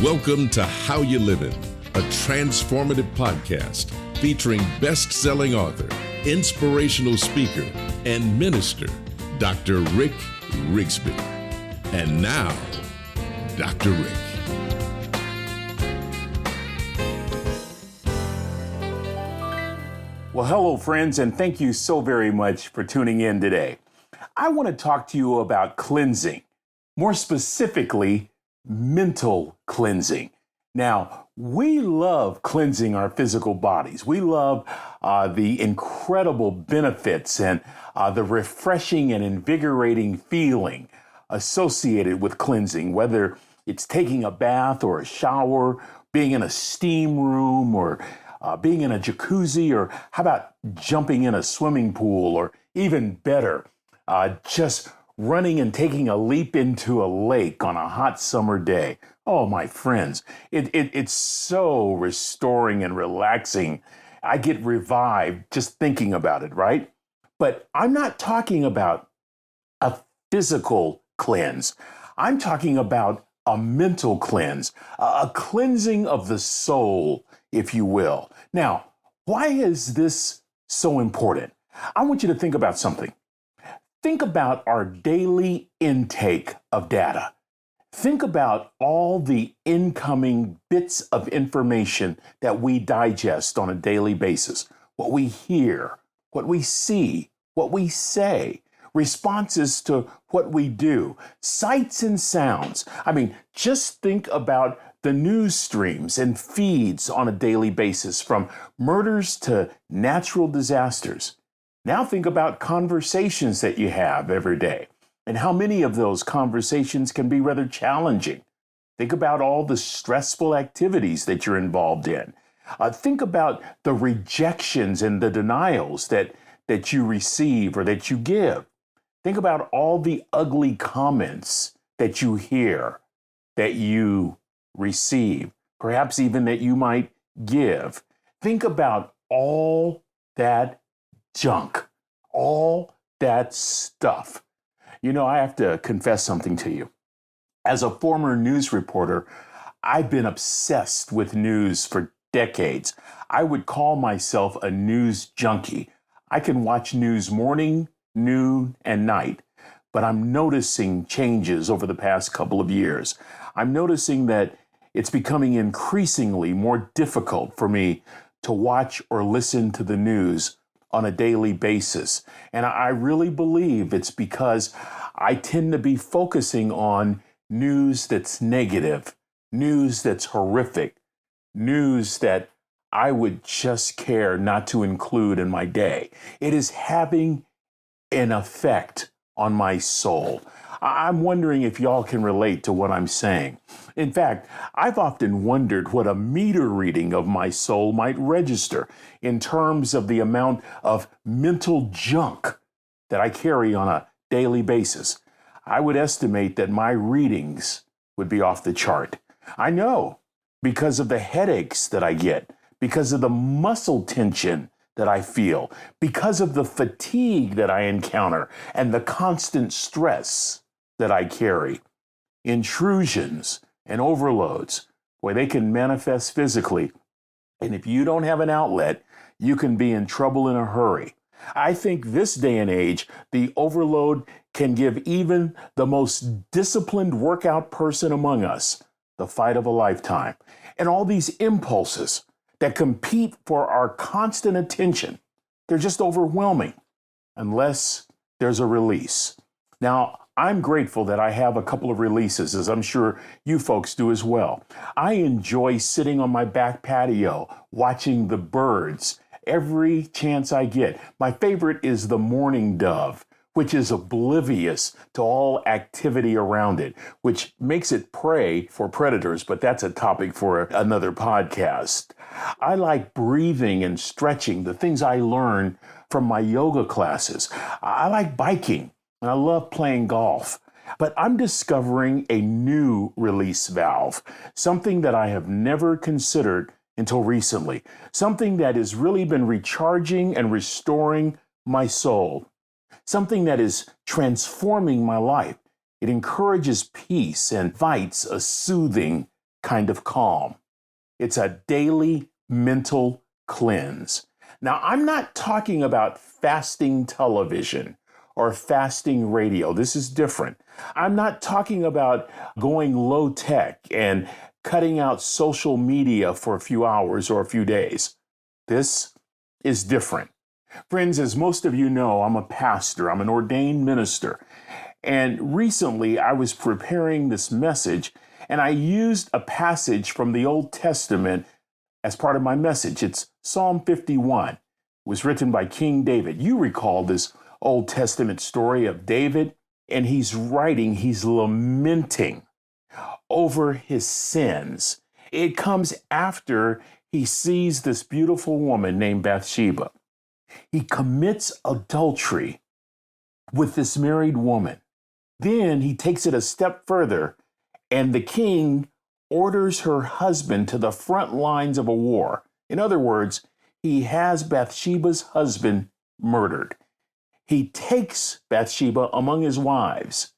Welcome to How You Livin', a transformative podcast featuring best-selling author, inspirational speaker, and minister, Dr. Rick Rigsby. And now, Dr. Rick. Well, hello, friends, and thank you so very much for tuning in today. I want to talk to you about cleansing, more specifically, mental cleansing. Now, we love cleansing our physical bodies. We love the incredible benefits and the refreshing and invigorating feeling associated with cleansing, whether it's taking a bath or a shower, being in a steam room, or being in a jacuzzi, or how about jumping in a swimming pool, or even better, just running and taking a leap into a lake on a hot summer day. Oh, my friends, it's so restoring and relaxing. I get revived just thinking about it, right? But I'm not talking about a physical cleanse. I'm talking about a mental cleanse, a cleansing of the soul, if you will. Now, why is this so important? I want you to think about something. Think about our daily intake of data. Think about all the incoming bits of information that we digest on a daily basis. What we hear, what we see, what we say, responses to what we do, sights and sounds. I mean, just think about the news streams and feeds on a daily basis, from murders to natural disasters. Now think about conversations that you have every day and how many of those conversations can be rather challenging. Think about all the stressful activities that you're involved in. Think about the rejections and the denials that you receive or that you give. Think about all the ugly comments that you hear, that you receive, perhaps even that you might give. Think about all that junk, all that stuff. You know, I have to confess something to you. As a former news reporter, I've been obsessed with news for decades. I would call myself a news junkie. I can watch news morning, noon, and night, but I'm noticing changes over the past couple of years. I'm noticing that it's becoming increasingly more difficult for me to watch or listen to the news on a daily basis. And I really believe it's because I tend to be focusing on news that's negative, news that's horrific, news that I would just care not to include in my day. It is having an effect on my soul. I'm wondering if y'all can relate to what I'm saying. In fact, I've often wondered what a meter reading of my soul might register in terms of the amount of mental junk that I carry on a daily basis. I would estimate that my readings would be off the chart. I know, because of the headaches that I get, because of the muscle tension that I feel, because of the fatigue that I encounter, and the constant stress that I carry. Intrusions and overloads, where they can manifest physically. And if you don't have an outlet, you can be in trouble in a hurry. I think this day and age, the overload can give even the most disciplined workout person among us the fight of a lifetime. And all these impulses that compete for our constant attention, they're just overwhelming unless there's a release. Now, I'm grateful that I have a couple of releases, as I'm sure you folks do as well. I enjoy sitting on my back patio, watching the birds every chance I get. My favorite is the mourning dove, which is oblivious to all activity around it, which makes it prey for predators, but that's a topic for another podcast. I like breathing and stretching, the things I learn from my yoga classes. I like biking, and I love playing golf. But I'm discovering a new release valve, something that I have never considered until recently, something that has really been recharging and restoring my soul, something that is transforming my life. It encourages peace and invites a soothing kind of calm. It's a daily mental cleanse. Now, I'm not talking about fasting television or fasting radio. This is different. I'm not talking about going low tech and cutting out social media for a few hours or a few days. This is different. Friends, as most of you know, I'm a pastor. I'm an ordained minister. And recently I was preparing this message and I used a passage from the Old Testament as part of my message. It's Psalm 51. It was written by King David. You recall this Old Testament story of David, and he's lamenting over his sins. It comes after he sees this beautiful woman named Bathsheba. He commits adultery with this married woman. Then he takes it a step further, and the king orders her husband to the front lines of a war. In other words, he has Bathsheba's husband murdered. He takes Bathsheba among his wives.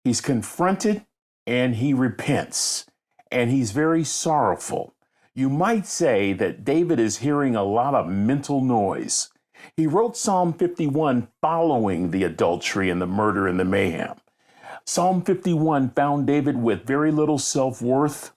He's confronted and he repents, and he's very sorrowful. You might say that David is hearing a lot of mental noise. He wrote Psalm 51 following the adultery and the murder and the mayhem. Psalm 51 found David with very little self-worth,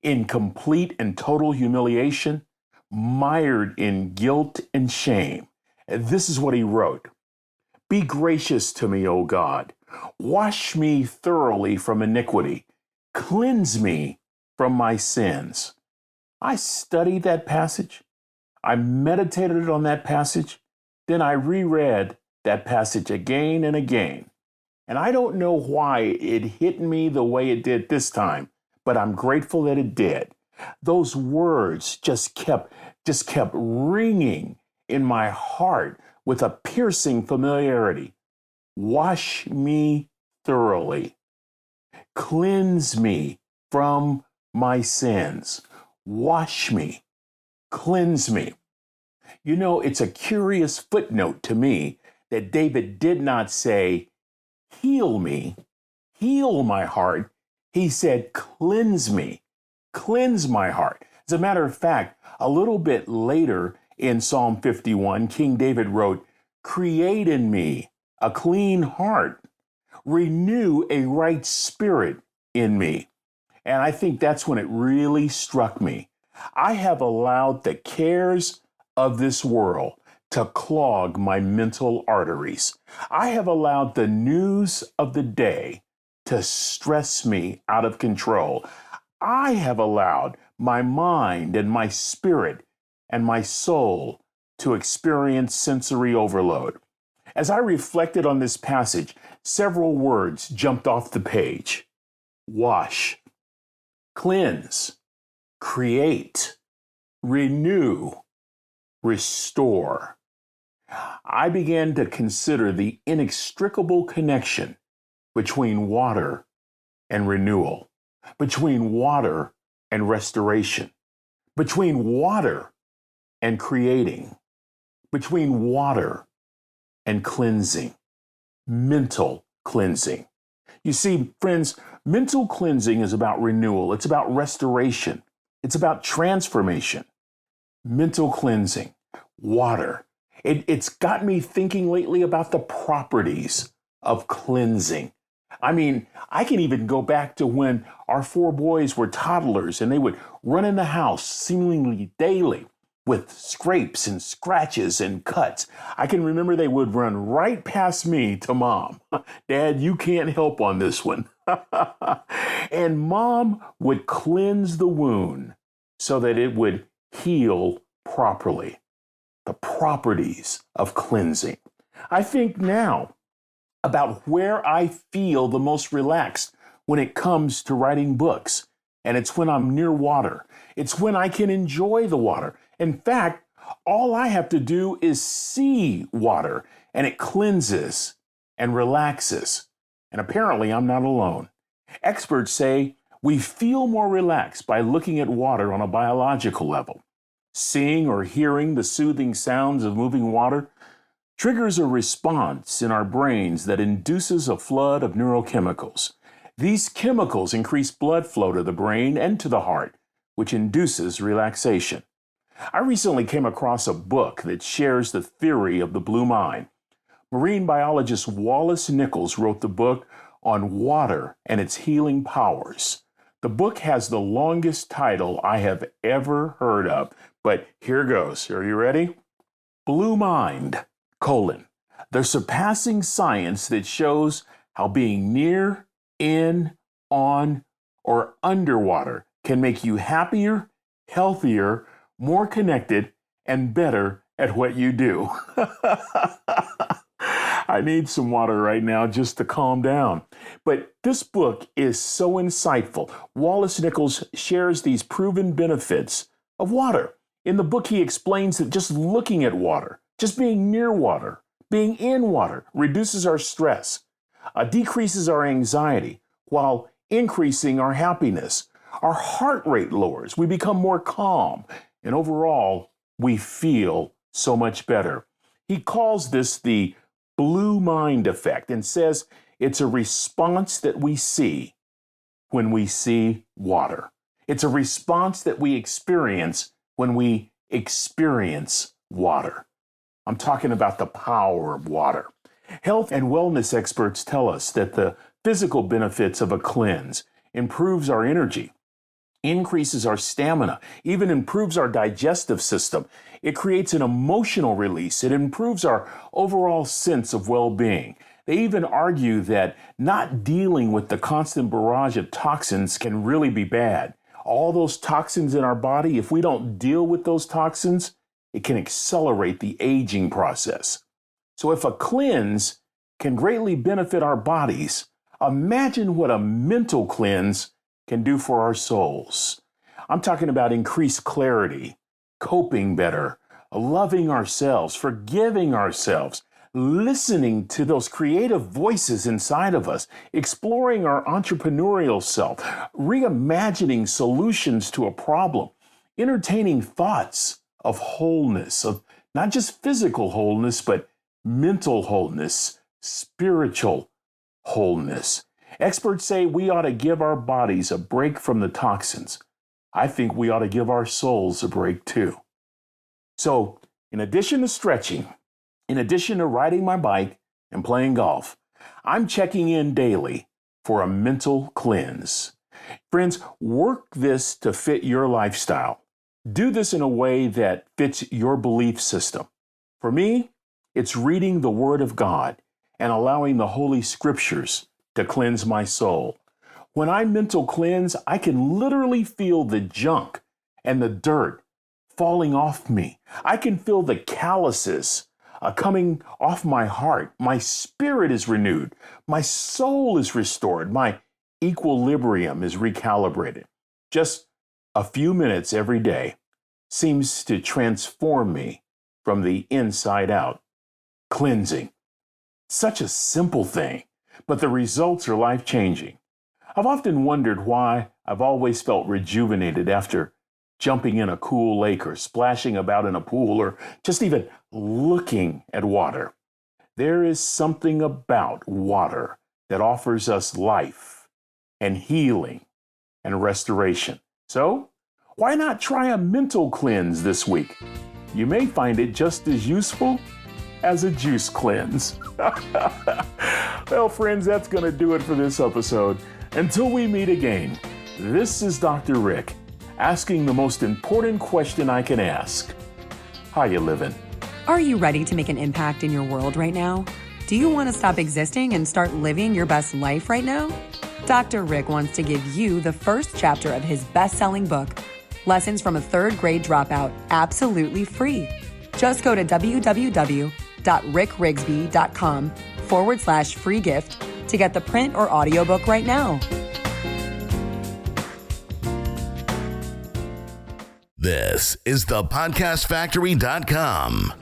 in complete and total humiliation, mired in guilt and shame. And this is what he wrote. Be gracious to me, O God. Wash me thoroughly from iniquity. Cleanse me from my sins. I studied that passage. I meditated on that passage. Then I reread that passage again and again. And I don't know why it hit me the way it did this time, but I'm grateful that it did. Those words just kept ringing in my heart with a piercing familiarity. Wash me thoroughly. Cleanse me from my sins. Wash me. Cleanse me. You know, it's a curious footnote to me that David did not say, heal me, heal my heart. He said, cleanse me, cleanse my heart. As a matter of fact, a little bit later in Psalm 51, King David wrote, create in me a clean heart, renew a right spirit in me. And I think that's when it really struck me. I have allowed the cares of this world to clog my mental arteries. I have allowed the news of the day to stress me out of control. I have allowed my mind and my spirit and my soul to experience sensory overload. As I reflected on this passage, several words jumped off the page. Wash, cleanse, create, renew, restore. I began to consider the inextricable connection between water and renewal, between water and restoration, between water and creating, between water and cleansing, mental cleansing. You see, friends, mental cleansing is about renewal. It's about restoration. It's about transformation. Mental cleansing, water. It's got me thinking lately about the properties of cleansing. I mean, I can even go back to when our 4 boys were toddlers and they would run in the house seemingly daily with scrapes and scratches and cuts. I can remember they would run right past me to Mom. Dad, you can't help on this one. And Mom would cleanse the wound so that it would heal properly. The properties of cleansing. I think now about where I feel the most relaxed when it comes to writing books. And it's when I'm near water. It's when I can enjoy the water. In fact, all I have to do is see water and it cleanses and relaxes. And apparently I'm not alone. Experts say we feel more relaxed by looking at water on a biological level. Seeing or hearing the soothing sounds of moving water triggers a response in our brains that induces a flood of neurochemicals. These chemicals increase blood flow to the brain and to the heart, which induces relaxation. I recently came across a book that shares the theory of the blue mind. Marine biologist Wallace Nichols wrote the book on water and its healing powers. The book has the longest title I have ever heard of, but here goes. Are you ready? Blue Mind, the surpassing science that shows how being near, in, on, or underwater can make you happier, healthier, more connected, and better at what you do. I need some water right now just to calm down. But this book is so insightful. Wallace Nichols shares these proven benefits of water. In the book, he explains that just looking at water, just being near water, being in water, reduces our stress, decreases our anxiety, while increasing our happiness. Our heart rate lowers. We become more calm. And overall, we feel so much better. He calls this the blue mind effect and says it's a response that we see when we see water. It's a response that we experience when we experience water. I'm talking about the power of water. Health and wellness experts tell us that the physical benefits of a cleanse improves our energy, increases our stamina, even improves our digestive system. It creates an emotional release. It improves our overall sense of well-being. They even argue that not dealing with the constant barrage of toxins can really be bad. All those toxins in our body, if we don't deal with those toxins, it can accelerate the aging process. So if a cleanse can greatly benefit our bodies, imagine what a mental cleanse can do for our souls. I'm talking about increased clarity, coping better, loving ourselves, forgiving ourselves, listening to those creative voices inside of us, exploring our entrepreneurial self, reimagining solutions to a problem, entertaining thoughts of wholeness, of not just physical wholeness, but mental wholeness, spiritual wholeness. Experts say we ought to give our bodies a break from the toxins. I think we ought to give our souls a break too. So, in addition to stretching, in addition to riding my bike and playing golf, I'm checking in daily for a mental cleanse. Friends, work this to fit your lifestyle. Do this in a way that fits your belief system. For me, it's reading the Word of God and allowing the Holy Scriptures to cleanse my soul. When I mental cleanse, I can literally feel the junk and the dirt falling off me. I can feel the calluses coming off my heart. My spirit is renewed. My soul is restored. My equilibrium is recalibrated. Just a few minutes every day seems to transform me from the inside out. Cleansing. Such a simple thing, but the results are life-changing. I've often wondered why I've always felt rejuvenated after jumping in a cool lake or splashing about in a pool or just even looking at water. There is something about water that offers us life and healing and restoration. So, why not try a mental cleanse this week? You may find it just as useful as a juice cleanse. Well, friends, that's going to do it for this episode. Until we meet again, this is Dr. Rick, asking the most important question I can ask. How you living? Are you ready to make an impact in your world right now? Do you want to stop existing and start living your best life right now? Dr. Rick wants to give you the first chapter of his best-selling book, Lessons from a Third Grade Dropout, absolutely free. Just go to www.rickrigsby.com/free gift to get the print or audiobook right now. This is thepodcastfactory.com.